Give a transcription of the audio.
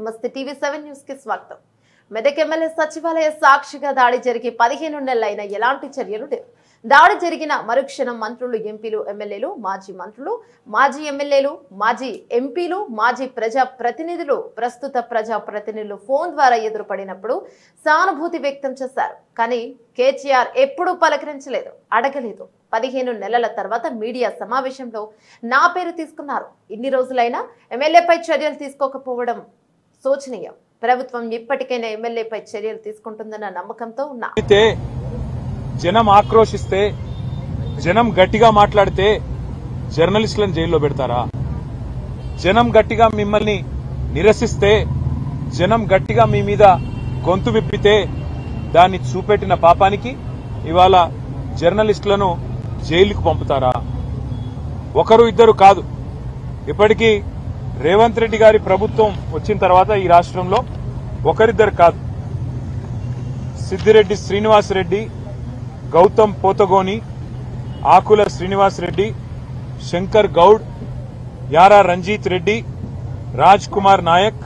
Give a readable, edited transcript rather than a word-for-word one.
నమస్తే టీవీ7 న్యూస్ కి స్వాగతం. మెదక్ ఎమ్మెల్యే సచివాలయ సాక్షిగా దాడి జరిగి 15 నెలలైన ఎలాంటి చర్యలు లేవు. దాడి జరిగిన మరుక్షణం మంత్రులు, ఎంపీలు, ఎమ్మెల్యేలు, మాజీ మంత్రులు, మాజీ ఎమ్మెల్యేలు, మాజీ ఎంపీలు, మాజీ ప్రజాప్రతినిధులు, ప్రస్తుత ప్రజాప్రతినిధులు ఫోన్ ద్వారా ఎదురుపడినప్పుడు సానుభూతి వ్యక్తం చేశారు. కానీ కేసీఆర్ ఎప్పుడూ పలకరించలేదు, అడగలేదు. 15 నెలల తర్వాత మీడియా సమావేశంలో నా పేరు తీసుకున్నారు. ఇన్ని రోజులైనా ఎమ్మెల్యేపై చర్యలు తీసుకోకపోవడం శోచనీయం. ప్రభుత్వం ఇప్పటికైనా ఎమ్మెల్యేపై చర్యలు తీసుకుంటుందన్న నమ్మకంతో ఉన్నా. జనం ఆక్రోశిస్తే, జనం గట్టిగా మాట్లాడితే జర్నలిస్టులను జైల్లో పెడతారా? జనం గట్టిగా మిమ్మల్ని నిరసిస్తే, జనం గట్టిగా మీ మీద గొంతు విప్పితే దాన్ని చూపెట్టిన పాపానికి ఇవాళ జర్నలిస్టులను జైలుకు పంపుతారా? ఒకరు ఇద్దరు కాదు. ఇప్పటికీ రేవంత్ రెడ్డి గారి ప్రభుత్వం వచ్చిన తర్వాత ఈ రాష్ట్రంలో ఒకరిద్దరు కాదు, సిద్దిరెడ్డి శ్రీనివాసరెడ్డి, గౌతమ్ పోతగోని, ఆకుల శ్రీనివాస్ రెడ్డి, శంకర్ గౌడ్, యారా రంజిత్ రెడ్డి, రాజ్ కుమార్ నాయక్,